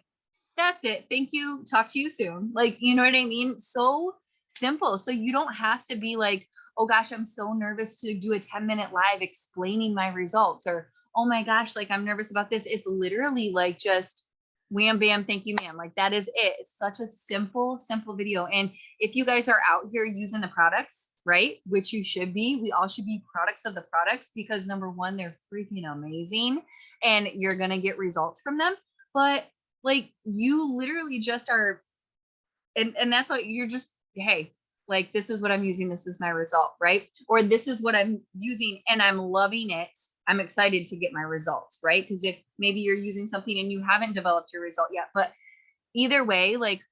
That's it. Thank you. Talk to you soon. Like, you know what I mean? So simple. So you don't have to be like, oh gosh, I'm so nervous to do a 10-minute live explaining my results, or oh my gosh, like I'm nervous about this. It's literally like just wham, bam, thank you, ma'am. Like that is it. It's such a simple video. And if you guys are out here using the products, right, which you should be, we all should be products of the products because number one, they're freaking amazing and you're going to get results from them. But like you literally just are, and that's what you're just, hey, like this is what I'm using, this is my result, right? Or this is what I'm using and I'm loving it. I'm excited to get my results, right? Because if maybe you're using something and you haven't developed your result yet, but either way, like,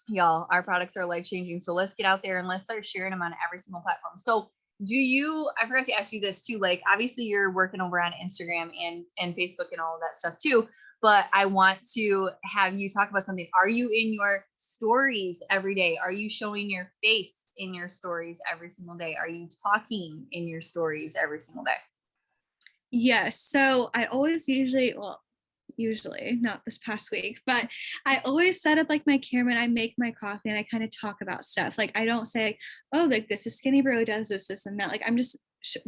y'all, our products are life changing. So let's get out there and let's start sharing them on every single platform. So I forgot to ask you this too, like, obviously you're working over on Instagram and Facebook and all of that stuff too, but I want to have you talk about something. Are you in your stories every day? Are you showing your face in your stories every single day? Are you talking in your stories every single day?
Yes. So I always usually not this past week, but I always set up like my camera and I make my coffee and I kind of talk about stuff. Like I don't say, oh, like this is Skinny Bro does this and that. Like I'm just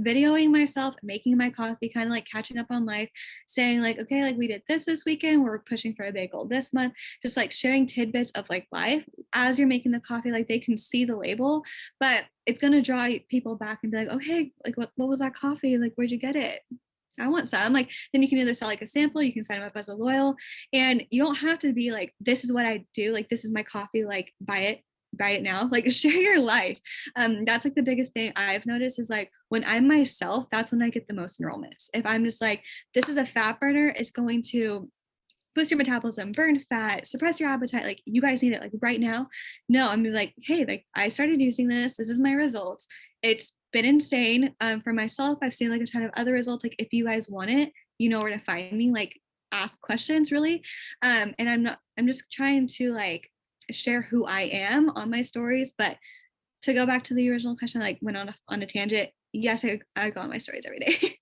videoing myself, making my coffee, kind of like catching up on life, saying like, okay, like we did this weekend, we're pushing for a big goal this month, just like sharing tidbits of like life as you're making the coffee. Like they can see the label, but it's gonna draw people back and be like, oh hey, like what was that coffee? Like where'd you get it? I want some. Like, then you can either sell like a sample, you can sign them up as a loyal, and you don't have to be like, this is what I do. Like, this is my coffee. Like, buy it now. Like, share your life. That's like the biggest thing I've noticed is like when I'm myself, that's when I get the most enrollments. If I'm just like, this is a fat burner, it's going to boost your metabolism, burn fat, suppress your appetite. Like you guys need it like right now. No, I'm like, hey, like I started using this. This is my results. It's been insane. For myself, I've seen like a ton of other results. Like if you guys want it, you know where to find me. Like ask questions really. And I'm just trying to like share who I am on my stories. But to go back to the original question, like went on a tangent. Yes, I go on my stories every day.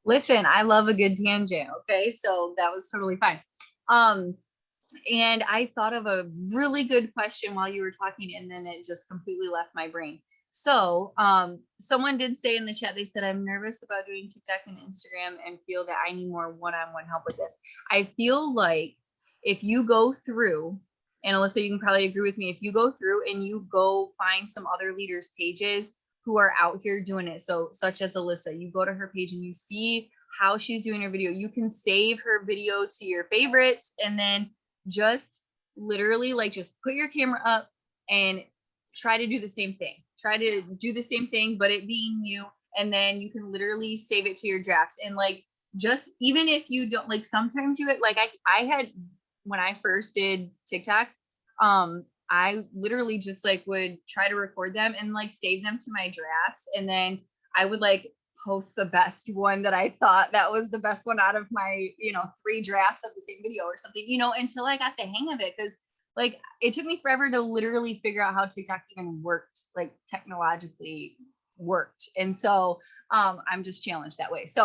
Listen, I love a good tangent. Okay. So that was totally fine. And I thought of a really good question while you were talking, and then it just completely left my brain. So, someone did say in the chat, they said, I'm nervous about doing TikTok and Instagram and feel that I need more one-on-one help with this. I feel like if you go through, and Alyssa, you can probably agree with me, if you go through and you go find some other leaders' pages who are out here doing it. So such as Alyssa, you go to her page and you see how she's doing her video. You can save her video to your favorites and then just literally like just put your camera up and try to do the same thing. Try to do the same thing, but it being you. And then you can literally save it to your drafts. And like, just even if you don't like, sometimes you like, I had, when I first did TikTok, I literally just like would try to record them and like save them to my drafts. And then I would like post the best one that I thought that was the best one out of my, 3 drafts of the same video or something, until I got the hang of it. Cause like it took me forever to literally figure out how TikTok even worked, like technologically worked. And so I'm just challenged that way. So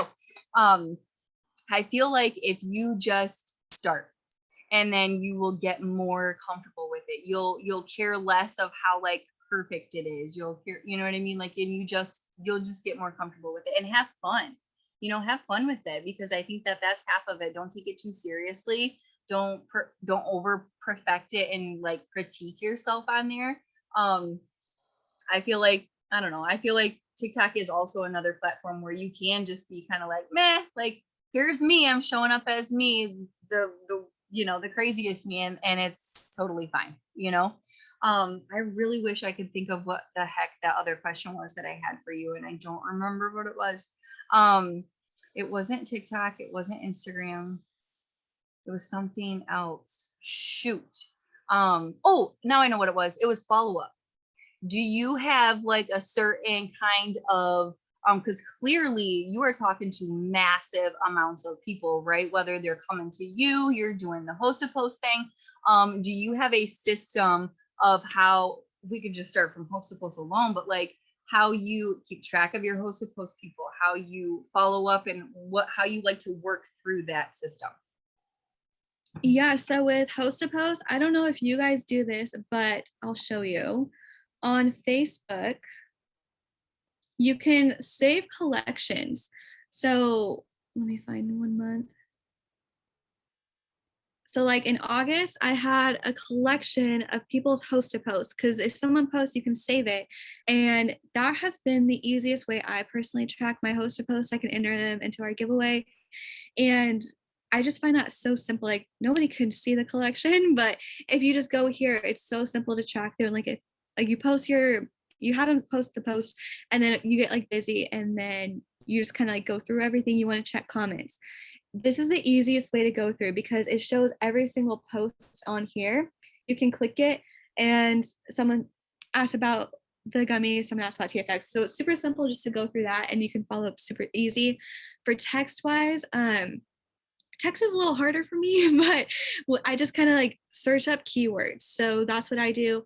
I feel like if you just start, and then you will get more comfortable with it. You'll care less of how like perfect it is. You'll care, you know what I mean? Like, and you'll just get more comfortable with it and have fun, have fun with it, because I think that that's half of it. Don't take it too seriously. Don't over perfect it and like critique yourself on there. I feel like, I don't know. I feel like TikTok is also another platform where you can just be kind of like, meh, like here's me, I'm showing up as me, the the craziest me, and it's totally fine. I really wish I could think of what the heck that other question was that I had for you, and I don't remember what it was. It wasn't TikTok, it wasn't Instagram, it was something else. Shoot. Oh, now I know what it was. It was follow-up. Do you have like a certain kind of because clearly you are talking to massive amounts of people, right? Whether they're coming to you, you're doing the host to post thing. Do you have a system of how we could just start from host to post alone, but like how you keep track of your host to post people, how you follow up, and how you like to work through that system?
Yeah, so with host to post, I don't know if you guys do this, but I'll show you. On Facebook, you can save collections. So let me find 1 month. So like in August, I had a collection of people's host to post, because if someone posts, you can save it. And that has been the easiest way I personally track my host to post. I can enter them into our giveaway. And I just find that so simple. Like nobody can see the collection, but if you just go here, it's so simple to track through. And like if like you haven't post the post, and then you get like busy, and then you just kind of like go through everything, you want to check comments. this is the easiest way to go through because it shows every single post on here. You can click it and someone asked about the gummies, someone asked about TFX. So it's super simple just to go through that and you can follow up super easy. For text wise, text is a little harder for me, but I just kind of like search up keywords. So that's what I do.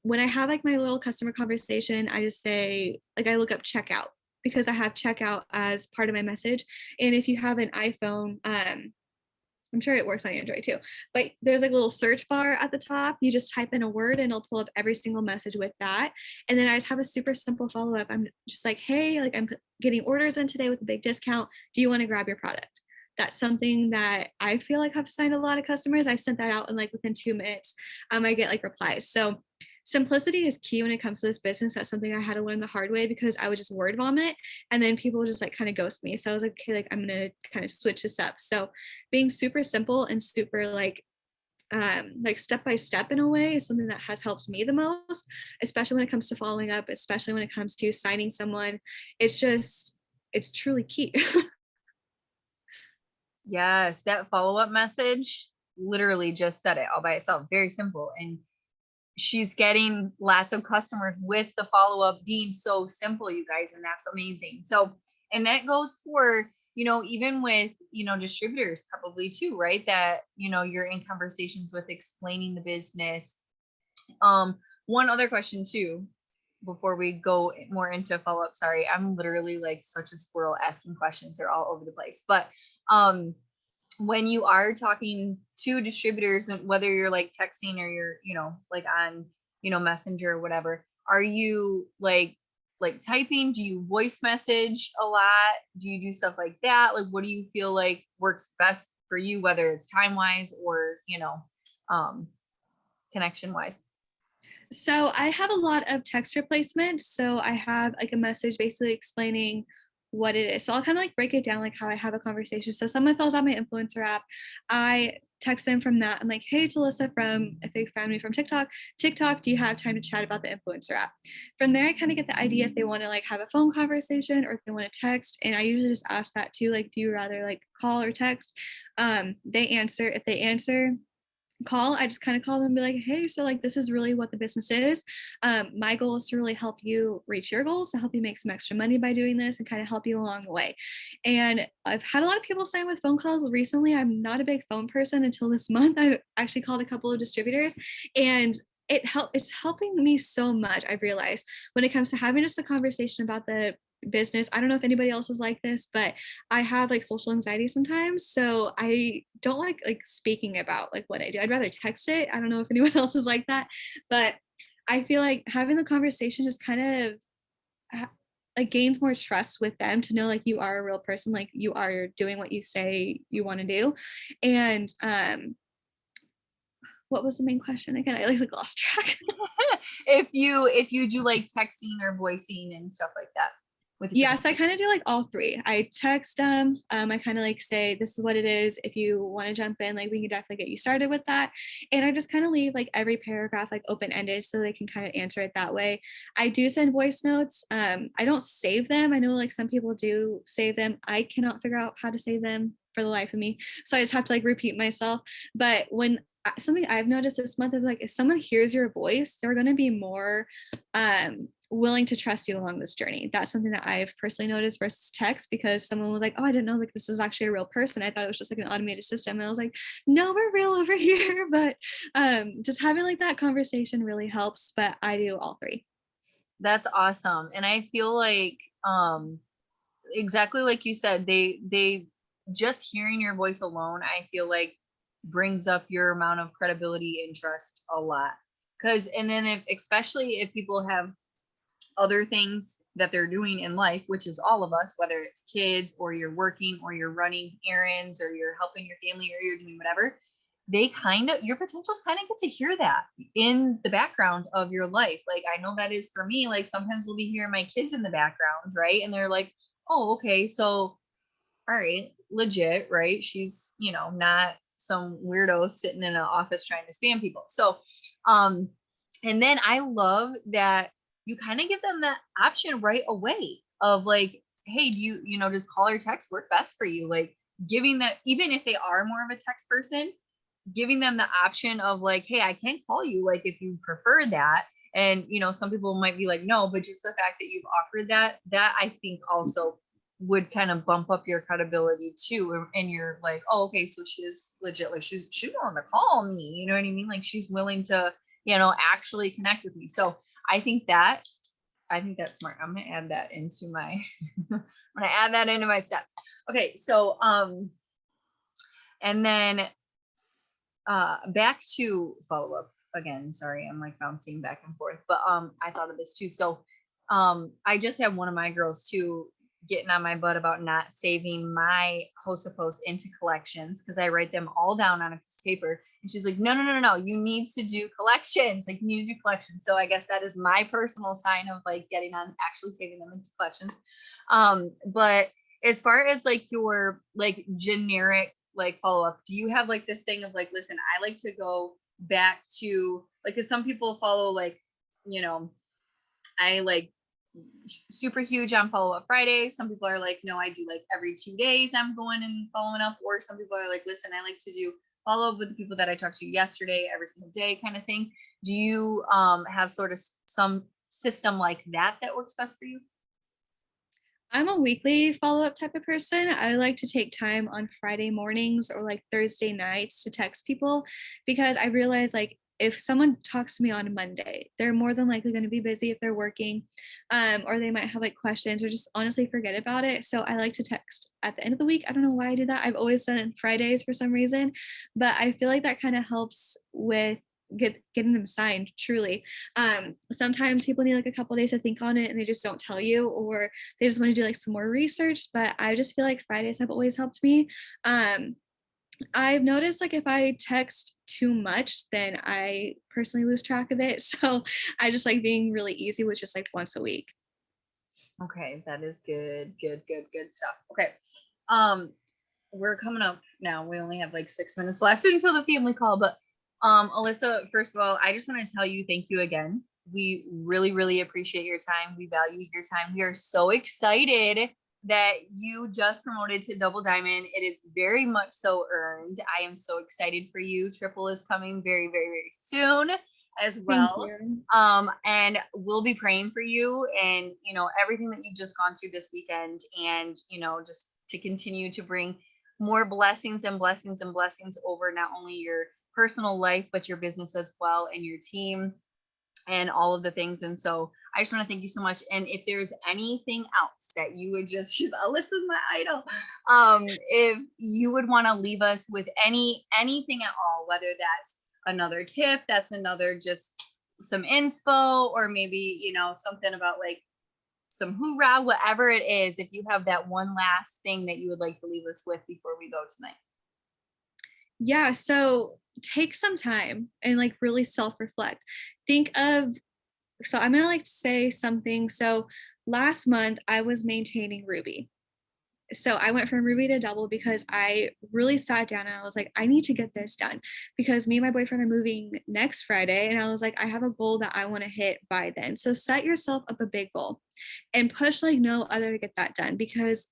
When I have like my little customer conversation, I just say, like, I look up checkout because I have checkout as part of my message. And if you have an iPhone, I'm sure it works on Android too, but there's like a little search bar at the top. You just type in a word and it'll pull up every single message with that. And then I just have a super simple follow up. I'm just like, hey, like I'm getting orders in today with a big discount. Do you want to grab your product? That's something that I feel like I've signed a lot of customers. I've sent that out and like within 2 minutes, I get like replies. So simplicity is key when it comes to this business. That's something I had to learn the hard way because I would just word vomit and then people would just like kind of ghost me. So I was like, okay, like I'm gonna kind of switch this up. So being super simple and super like step by step in a way is something that has helped me the most, especially when it comes to following up, especially when it comes to signing someone. It's truly key.
Yes, that follow-up message literally just said it all by itself. Very simple. And she's getting lots of customers with the follow-up deemed so simple, you guys, and that's amazing. So, and that goes for, even with, distributors probably too, right? That, you're in conversations with explaining the business. One other question too, before we go more into follow-up. Sorry, I'm literally like such a squirrel asking questions. They're all over the place. But when you are talking to distributors, and whether you're like texting or you're, like on, Messenger or whatever, are you like typing? Do you voice message a lot? Do you do stuff like that? Like, what do you feel like works best for you, whether it's time wise or, connection wise?
So I have a lot of text replacements. So I have like a message basically explaining what it is. So I'll kind of like break it down like how I have a conversation. So someone fills out my influencer app, I text them from that. I'm like, hey, it's Alyssa from, if they found me from TikTok, do you have time to chat about the influencer app? From there, I kind of get the idea if they want to like have a phone conversation or if they want to text. And I usually just ask that too, like, do you rather like call or text? They answer. If they answer, call, I just kind of call them and be like, hey, so like this is really what the business is. My goal is to really help you reach your goals, to help you make some extra money by doing this and kind of help you along the way. And I've had a lot of people sign with phone calls recently. I'm not a big phone person until this month. I actually called a couple of distributors and it's helping me so much. I've realized when it comes to having just a conversation about the business. I don't know if anybody else is like this, but I have like social anxiety sometimes. So I don't like speaking about like what I do. I'd rather text it. I don't know if anyone else is like that, but I feel like having the conversation just kind of like gains more trust with them to know like you are a real person, like you are doing what you say you want to do. And what was the main question again? I like lost track.
if you do like texting or voicing and stuff like that with
Yeah, so I kind of do like all three. I text them. I kind of like say, this is what it is. If you want to jump in, like we can definitely get you started with that. And I just kind of leave like every paragraph like open-ended so they can kind of answer it that way. I do send voice notes. I don't save them. I know like some people do save them. I cannot figure out how to save them for the life of me. So I just have to like repeat myself. But when something I've noticed this month is like if someone hears your voice, they're going to be more willing to trust you along this journey. That's something that I've personally noticed versus text, because someone was like, oh, I didn't know like this was actually a real person. I thought it was just like an automated system. And I was like, no, we're real over here. But just having like that conversation really helps. But I do all three.
That's awesome. And I feel like exactly like you said, they just hearing your voice alone, I feel like brings up your amount of credibility and trust a lot. Cause and then if especially if people have other things that they're doing in life, which is all of us, whether it's kids or you're working or you're running errands or you're helping your family or you're doing whatever, they kind of, your potentials kind of get to hear that in the background of your life. Like I know that is for me, like sometimes we'll be hearing my kids in the background, right? And they're like, oh, okay, so all right, legit, right? She's, not some weirdo sitting in an office trying to spam people. So, and then I love that you kind of give them that option right away of like, hey, do you, does call or text work best for you? Like, giving them, even if they are more of a text person, giving them the option of like, hey, I can call you, like if you prefer that. And some people might be like, no, but just the fact that you've offered that I think also would kind of bump up your credibility too. And you're like, oh, okay, so she is legit, like she's willing to call me, you know what I mean? Like she's willing to, actually connect with me. So I think that's smart. I'm gonna add that into my I'm gonna add that into my steps. Okay, so and then back to follow-up again. Sorry, I'm like bouncing back and forth, but I thought of this too. So I just have one of my girls too getting on my butt about not saving my host of posts into collections because I write them all down on a piece of paper. And she's like, no, you need to do collections. Like you need to do collections. So I guess that is my personal sign of like getting on actually saving them into collections. But as far as like your like generic like follow up, do you have like this thing of like, listen, I like to go back to like, because some people follow like, I like super huge on follow up Fridays. Some people are like, no, I do like every 2 days I'm going and following up. Or some people are like, listen, I like to do follow up with the people that I talked to yesterday, every single day kind of thing. Do you have sort of some system like that works best for you?
I'm a weekly follow-up type of person. I like to take time on Friday mornings or like Thursday nights to text people because I realize like if someone talks to me on a Monday, they're more than likely going to be busy if they're working, or they might have like questions or just honestly forget about it. So I like to text at the end of the week. I don't know why I do that. I've always done it Fridays for some reason, but I feel like that kind of helps with getting them signed truly. Sometimes people need like a couple days to think on it and they just don't tell you, or they just want to do like some more research, but I just feel like Fridays have always helped me. I've noticed like if I text too much, then I personally lose track of it. So I just like being really easy with just like once a week.
Okay, that is good stuff. Okay. Um, we're coming up now. We only have like 6 minutes left until the family call. But Alyssa, first of all, I just want to tell you thank you again. We really, really appreciate your time. We value your time. We are so excited that you just promoted to double diamond. It is very much so earned. I am so excited for you. Triple is coming very, very, very soon as
Thank
well.
you.
And we'll be praying for you and everything that you've just gone through this weekend, and just to continue to bring more blessings and blessings and blessings over not only your personal life but your business as well, and your team and all of the things. And so I just want to thank you so much. And if there's anything else that you would just, she's Alyssa's my idol. If you would want to leave us with anything at all, whether that's another tip, that's another just some inspo, or maybe, something about like some hoorah, whatever it is, if you have that one last thing that you would like to leave us with before we go tonight.
Yeah, so take some time and like really self-reflect. Think of, so I'm gonna like say something. So last month I was maintaining Ruby. So I went from Ruby to double because I really sat down and I was like, I need to get this done because me and my boyfriend are moving next Friday. And I was like, I have a goal that I want to hit by then. So set yourself up a big goal and push like no other to get that done, because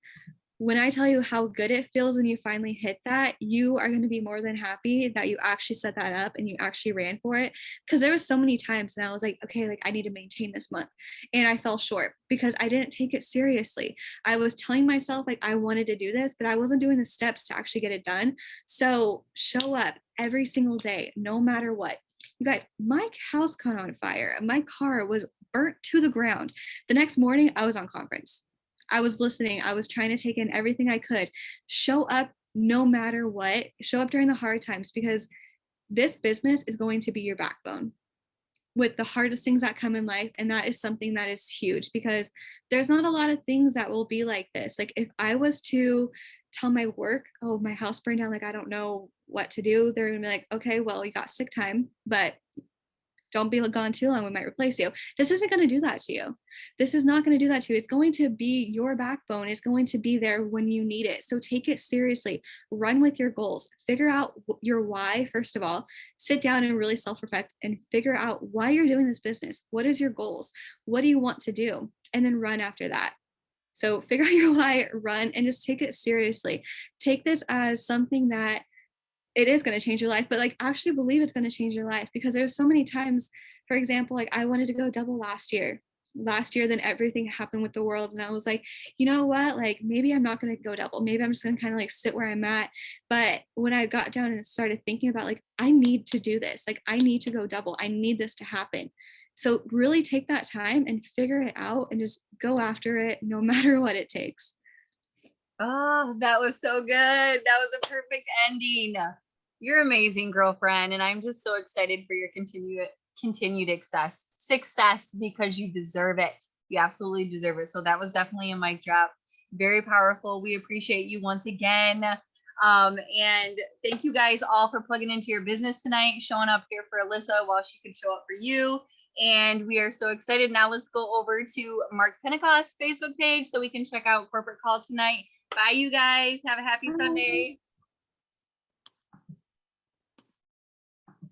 when I tell you how good it feels when you finally hit that, you are going to be more than happy that you actually set that up and you actually ran for it. Because there was so many times and I was like, okay, like I need to maintain this month. And I fell short because I didn't take it seriously. I was telling myself like I wanted to do this, but I wasn't doing the steps to actually get it done. So show up every single day, no matter what. You guys, my house caught on fire. My car was burnt to the ground. The next morning, I was on conference. I was listening. I was trying to take in everything I could. Show up no matter what. Show up during the hard times, because this business is going to be your backbone with the hardest things that come in life. And that is something that is huge, because there's not a lot of things that will be like this. Like if I was to tell my work, oh, my house burned down, like I don't know what to do, they're gonna be like, okay, well, you got sick time, but don't be gone too long, we might replace you. This isn't going to do that to you. This is not going to do that to you. It's going to be your backbone. It's going to be there when you need it. So take it seriously. Run with your goals. Figure out your why, first of all. Sit down and really self-reflect and figure out why you're doing this business. What is your goals? What do you want to do? And then run after that. So figure out your why, run, and just take it seriously. Take this as something that it is going to change your life, but like actually believe it's going to change your life, because there's so many times, for example, like I wanted to go double last year, then everything happened with the world. And I was like, you know what? Like maybe I'm not going to go double. Maybe I'm just going to kind of like sit where I'm at. But when I got down and started thinking about like, I need to do this, like I need to go double. I need this to happen. So really take that time and figure it out and just go after it no matter what it takes.
Oh, that was so good. That was a perfect ending. You're amazing, girlfriend, and I'm just so excited for your continued success because you deserve it. You absolutely deserve it. So that was definitely a mic drop. Very powerful. We appreciate you once again. And thank you guys all for plugging into your business tonight, showing up here for Alyssa while she could show up for you. And we are so excited. Now let's go over to Mark Pentecost's Facebook page so we can check out Corporate Call tonight. Bye, you guys. Have a happy Sunday.